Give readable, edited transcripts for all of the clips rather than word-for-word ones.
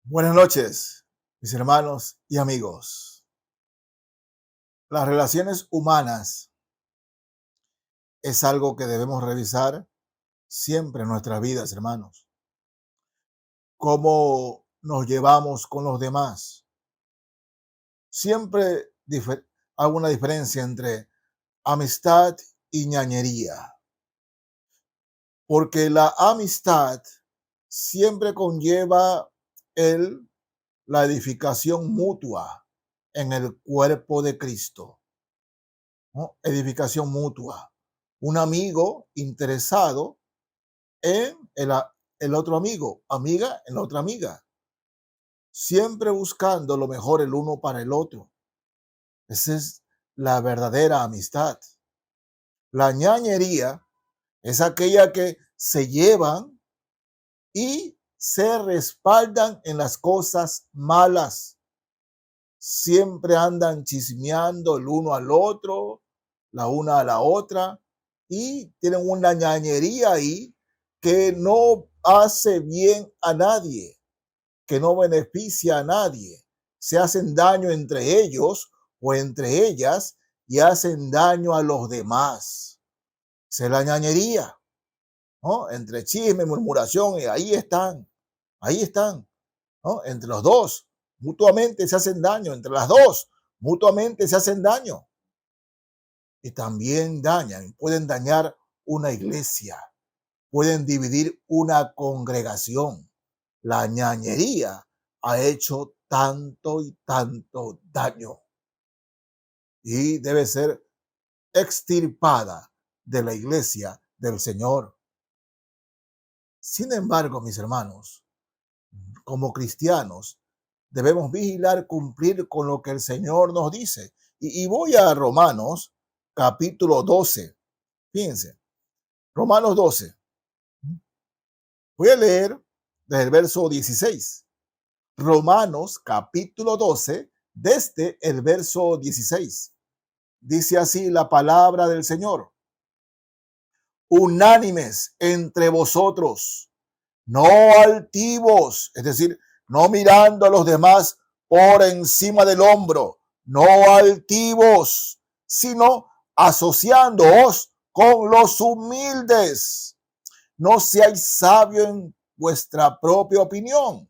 Buenas noches, mis hermanos y amigos. Las relaciones humanas es algo que debemos revisar siempre en nuestras vidas, hermanos. Cómo nos llevamos con los demás. Siempre hago una diferencia entre amistad y ñañería, porque la amistad siempre conlleva el, la edificación mutua en el cuerpo de Cristo. ¿No? Edificación mutua. Un amigo interesado en el otro amigo, amiga en la otra amiga, siempre buscando lo mejor el uno para el otro. Esa es la verdadera amistad. La ñañería es aquella que se llevan y se respaldan en las cosas malas. Siempre andan chismeando el uno al otro, la una a la otra, y tienen una ñañería ahí que no hace bien a nadie, que no beneficia a nadie. Se hacen daño entre ellos o entre ellas y hacen daño a los demás. Esa es la ñañería, ¿no? Entre chisme, murmuración, y ahí están, ¿no? Entre los dos, mutuamente se hacen daño, entre las dos, mutuamente se hacen daño. Y también pueden dañar una iglesia, pueden dividir una congregación. La ñañería ha hecho tanto y tanto daño y debe ser extirpada de la iglesia del Señor. Sin embargo, mis hermanos, como cristianos, debemos vigilar, cumplir con lo que el Señor nos dice. Y voy a Romanos capítulo 12. Fíjense, Romanos 12. Voy a leer desde el verso 16. Romanos capítulo 12, desde el verso 16. Dice así la palabra del Señor. Unánimes entre vosotros, no altivos, es decir, no mirando a los demás por encima del hombro, no altivos, sino asociándoos con los humildes. No seáis sabios en vuestra propia opinión.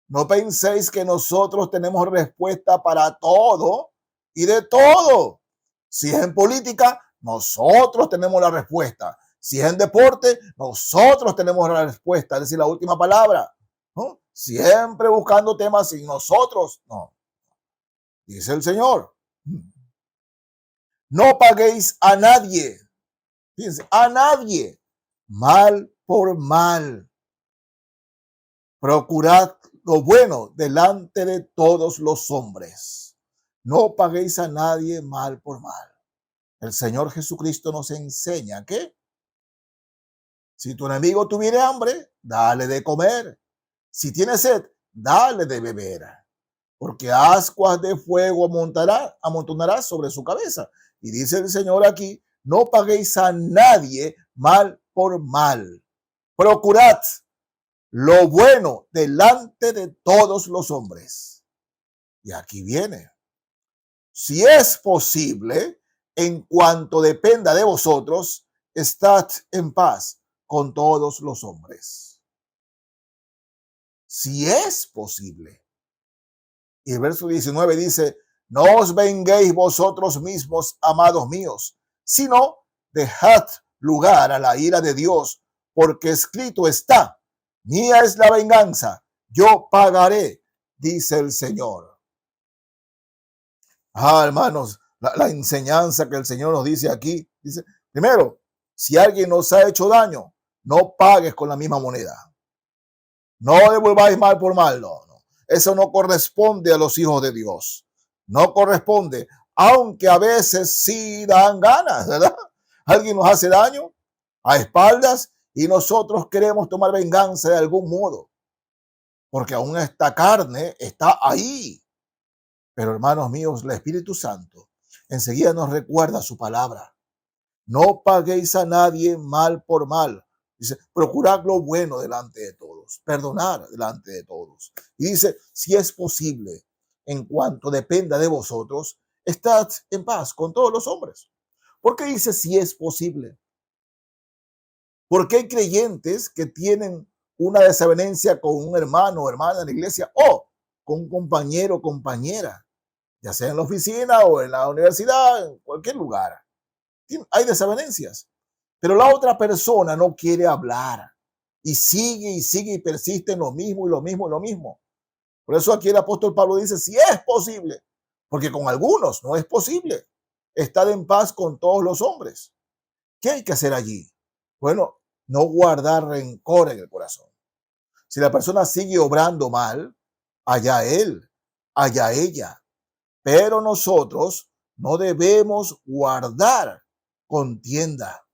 No penséis que nosotros tenemos respuesta para todo y de todo. Si es en política, nosotros tenemos la respuesta. Si es en deporte, nosotros tenemos la respuesta, es decir, la última palabra. ¿No? Siempre buscando temas sin nosotros. No. Dice el Señor. No paguéis a nadie. Fíjense, a nadie. Mal por mal. Procurad lo bueno delante de todos los hombres. No paguéis a nadie mal por mal. El Señor Jesucristo nos enseña que si tu enemigo tuviere hambre, dale de comer. Si tiene sed, dale de beber. Porque ascuas de fuego amontonará sobre su cabeza. Y dice el Señor aquí, no paguéis a nadie mal por mal. Procurad lo bueno delante de todos los hombres. Y aquí viene. Si es posible, en cuanto dependa de vosotros, estad en paz con todos los hombres. Si es posible. Y el verso 19 dice, no os venguéis vosotros mismos, amados míos, sino dejad lugar a la ira de Dios, porque escrito está, mía es la venganza, yo pagaré, dice el Señor. Hermanos, la enseñanza que el Señor nos dice aquí, dice, primero, si alguien nos ha hecho daño, no pagues con la misma moneda. No devolváis mal por mal, no. Eso no corresponde a los hijos de Dios. No corresponde, aunque a veces sí dan ganas, ¿verdad? Alguien nos hace daño a espaldas y nosotros queremos tomar venganza de algún modo, porque aún esta carne está ahí. Pero hermanos míos, el Espíritu Santo enseguida nos recuerda su palabra. No paguéis a nadie mal por mal. Dice, procurad lo bueno delante de todos, perdonar delante de todos. vosotros. Y dice, si es posible, en cuanto dependa de vosotros, estad en paz con todos los hombres. ¿Por qué dice si es posible? Porque hay creyentes que tienen una desavenencia con un hermano o hermana en la iglesia o con un compañero o compañera, ya sea en la oficina o en la universidad, en cualquier lugar. Hay desavenencias, pero la otra persona no quiere hablar y sigue y persiste en lo mismo y lo mismo y lo mismo. Por eso aquí el apóstol Pablo dice, si es posible, porque con algunos no es posible estar en paz con todos los hombres. ¿Qué hay que hacer allí? Bueno, no guardar rencor en el corazón. Si la persona sigue obrando mal, allá él, allá ella. Pero nosotros no debemos guardar contienda.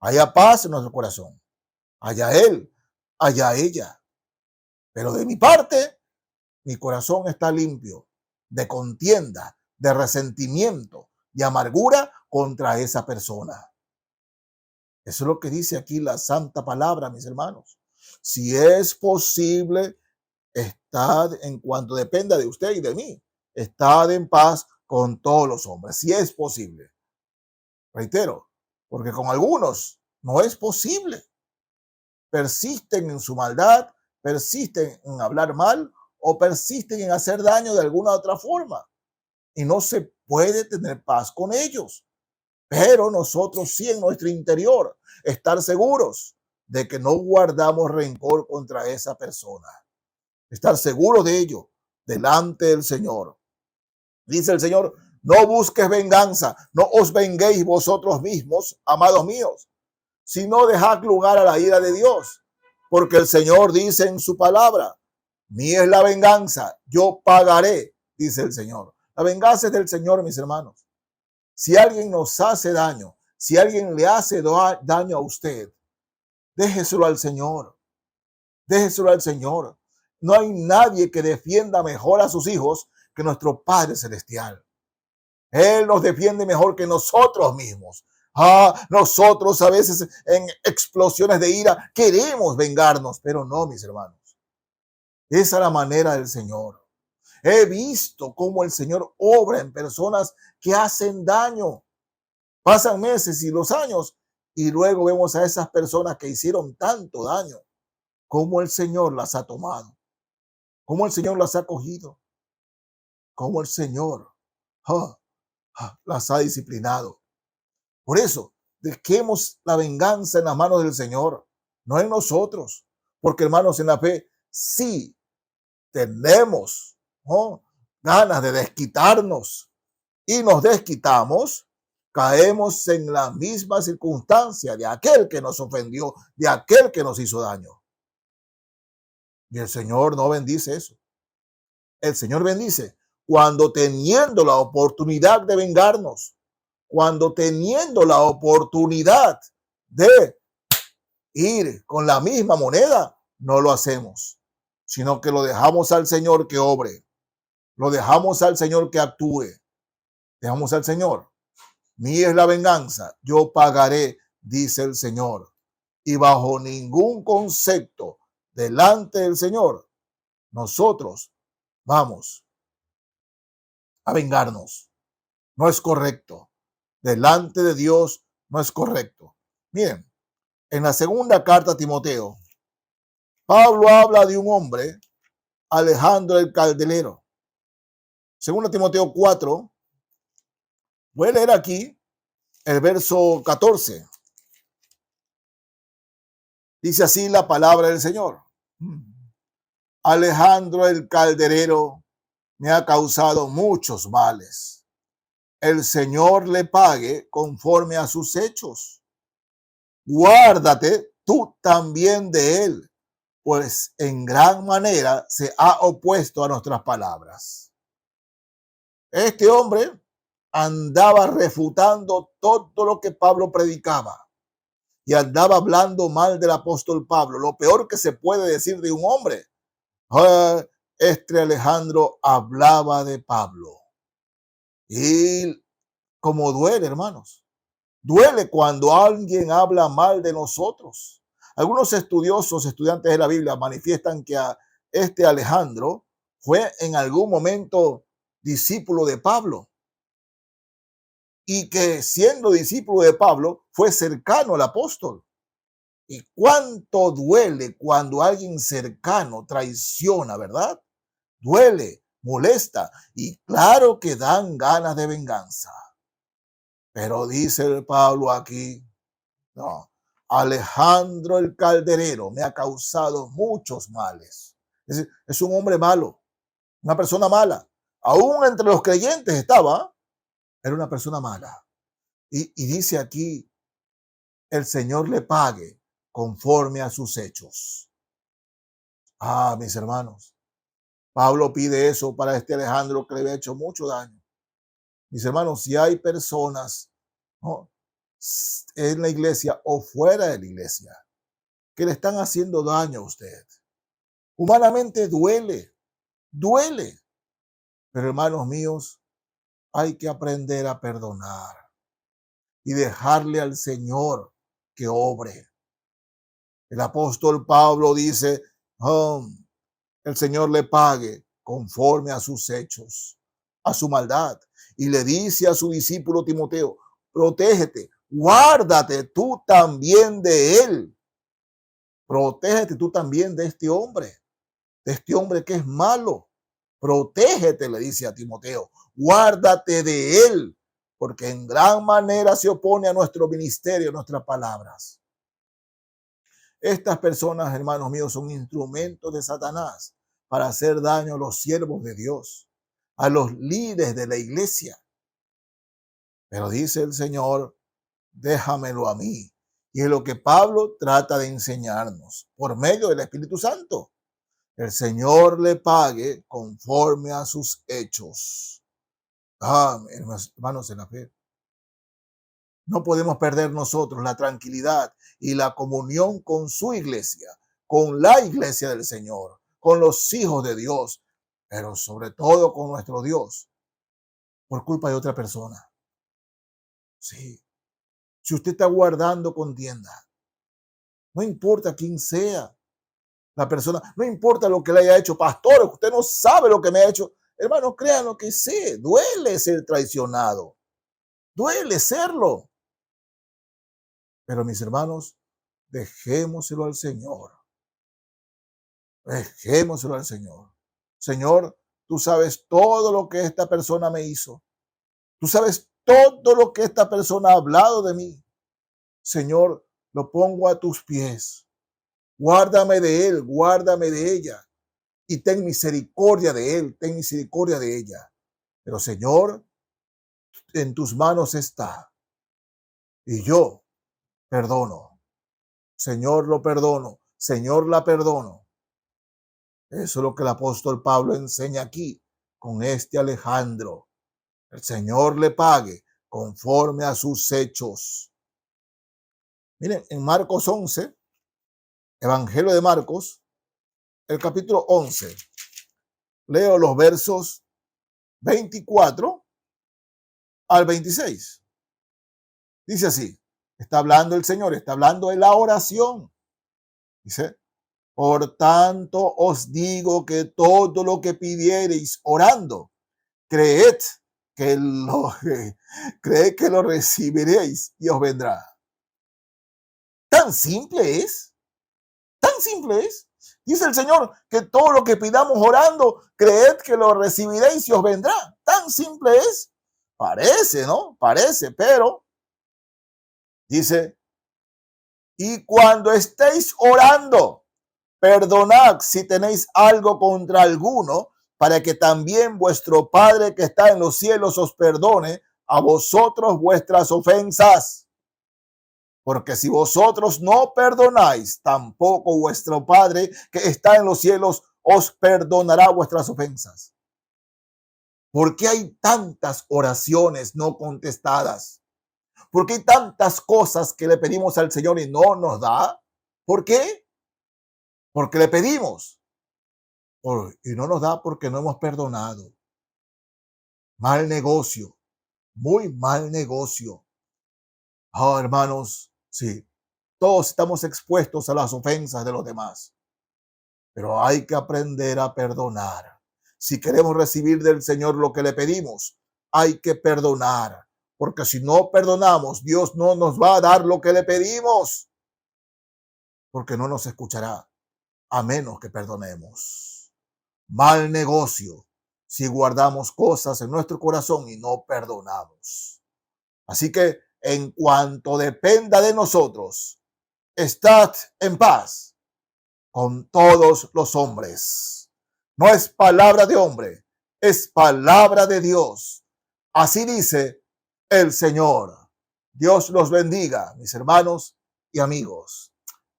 Haya paz en nuestro corazón. Allá él, allá ella. Pero de mi parte, mi corazón está limpio de contienda, de resentimiento, de amargura contra esa persona. Eso es lo que dice aquí la santa palabra, mis hermanos. Si es posible, estad en cuanto dependa de usted y de mí, estad en paz con todos los hombres, si es posible. Reitero, porque con algunos no es posible. Persisten en su maldad, persisten en hablar mal o persisten en hacer daño de alguna otra forma. Y no se puede tener paz con ellos. Pero nosotros sí en nuestro interior estar seguros de que no guardamos rencor contra esa persona. Estar seguro de ello delante del Señor. Dice el Señor, no busques venganza, no os venguéis vosotros mismos, amados míos, sino dejad lugar a la ira de Dios. Porque el Señor dice en su palabra, mía es la venganza, yo pagaré, dice el Señor. La venganza es del Señor, mis hermanos. Si alguien nos hace daño, si alguien le hace daño a usted, déjeselo al Señor. Déjeselo al Señor. No hay nadie que defienda mejor a sus hijos que nuestro Padre Celestial. Él nos defiende mejor que nosotros mismos. Nosotros a veces en explosiones de ira queremos vengarnos, pero no, mis hermanos. Esa es la manera del Señor. He visto cómo el Señor obra en personas que hacen daño. Pasan meses y los años y luego vemos a esas personas que hicieron tanto daño, cómo el Señor las ha tomado, cómo el Señor las ha cogido, cómo el Señor las ha disciplinado. Por eso, dejemos la venganza en las manos del Señor, no en nosotros, porque hermanos, en la fe sí tenemos ganas de desquitarnos y nos desquitamos, caemos en la misma circunstancia de aquel que nos ofendió, de aquel que nos hizo daño. Y el Señor no bendice eso. El Señor bendice cuando teniendo la oportunidad de vengarnos, cuando teniendo la oportunidad de ir con la misma moneda, no lo hacemos, sino que lo dejamos al Señor que obre, lo dejamos al Señor que actúe, dejamos al Señor. Mía es la venganza, yo pagaré, dice el Señor. Y bajo ningún concepto delante del Señor, nosotros vamos a vengarnos. No es correcto. Delante de Dios no es correcto. Miren, en la segunda carta a Timoteo, Pablo habla de un hombre, Alejandro el Caldelero. Segunda Timoteo 4, voy a leer aquí el verso 14. Dice así la palabra del Señor. Alejandro el Calderero me ha causado muchos males. El Señor le pague conforme a sus hechos. Guárdate tú también de él, pues en gran manera se ha opuesto a nuestras palabras. Este hombre andaba refutando todo lo que Pablo predicaba y andaba hablando mal del apóstol Pablo. Lo peor que se puede decir de un hombre. Este Alejandro hablaba de Pablo. Y como duele, hermanos. Duele cuando alguien habla mal de nosotros. Algunos estudiosos, estudiantes de la Biblia, manifiestan que este Alejandro fue en algún momento discípulo de Pablo y que siendo discípulo de Pablo fue cercano al apóstol. Y cuánto duele cuando alguien cercano traiciona, ¿verdad? Duele, molesta y claro que dan ganas de venganza. Pero dice el Pablo aquí, no, Alejandro el calderero me ha causado muchos males. Es un hombre malo, una persona mala. Aún entre los creyentes era una persona mala. Y dice aquí, el Señor le pague conforme a sus hechos. Ah, mis hermanos, Pablo pide eso para este Alejandro que le había hecho mucho daño. Mis hermanos, si hay personas, ¿no?, en la iglesia o fuera de la iglesia que le están haciendo daño a usted, humanamente duele, duele. Pero hermanos míos, hay que aprender a perdonar y dejarle al Señor que obre. El apóstol Pablo dice, el Señor le pague conforme a sus hechos, a su maldad. Y le dice a su discípulo Timoteo, protégete, guárdate tú también de él. Protégete tú también de este hombre que es malo. Protégete, le dice a Timoteo, guárdate de él, porque en gran manera se opone a nuestro ministerio, a nuestras palabras. Estas personas, hermanos míos, son instrumentos de Satanás para hacer daño a los siervos de Dios, a los líderes de la iglesia. Pero dice el Señor, déjamelo a mí. Y es lo que Pablo trata de enseñarnos por medio del Espíritu Santo. El Señor le pague conforme a sus hechos. Hermanos en la fe. No podemos perder nosotros la tranquilidad y la comunión con su iglesia, con la iglesia del Señor, con los hijos de Dios, pero sobre todo con nuestro Dios, por culpa de otra persona. Sí. Si usted está guardando contienda, no importa quién sea la persona, no importa lo que le haya hecho, pastor, usted no sabe lo que me ha hecho. Hermano, créanlo lo que sé, duele ser traicionado, duele serlo. Pero mis hermanos, dejémoselo al Señor. Dejémoselo al Señor. Señor, tú sabes todo lo que esta persona me hizo. Tú sabes todo lo que esta persona ha hablado de mí. Señor, lo pongo a tus pies. Guárdame de él, guárdame de ella. Y ten misericordia de él, ten misericordia de ella. Pero Señor, en tus manos está. Y yo perdono. Señor, lo perdono. Señor, la perdono. Eso es lo que el apóstol Pablo enseña aquí con este Alejandro. El Señor le pague conforme a sus hechos. Miren, en Marcos 11, Evangelio de Marcos, el capítulo 11, leo los versos 24 al 26. Dice así, está hablando el Señor, está hablando de la oración. Dice, por tanto os digo que todo lo que pidiereis orando, creed que lo recibiréis y os vendrá. Tan simple es, tan simple es. Dice el Señor que todo lo que pidamos orando, creed que lo recibiréis y os vendrá. Tan simple es. Parece, ¿no? Parece, pero dice, y cuando estéis orando, perdonad si tenéis algo contra alguno, para que también vuestro Padre que está en los cielos os perdone a vosotros vuestras ofensas. Porque si vosotros no perdonáis, tampoco vuestro Padre que está en los cielos os perdonará vuestras ofensas. ¿Por qué hay tantas oraciones no contestadas? ¿Por qué hay tantas cosas que le pedimos al Señor y no nos da? ¿Por qué? Porque le pedimos. Y no nos da porque no hemos perdonado. Mal negocio. Muy mal negocio. Hermanos, sí. Todos estamos expuestos a las ofensas de los demás. pero hay que aprender a perdonar. Si queremos recibir del Señor lo que le pedimos, hay que perdonar, porque si no perdonamos, Dios no nos va a dar lo que le pedimos, porque no nos escuchará a menos que perdonemos. Mal negocio si guardamos cosas en nuestro corazón y no perdonamos. Así que en cuanto dependa de nosotros, estad en paz con todos los hombres. No es palabra de hombre, es palabra de Dios. Así dice el Señor. Dios los bendiga, mis hermanos y amigos.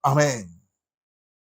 Amén.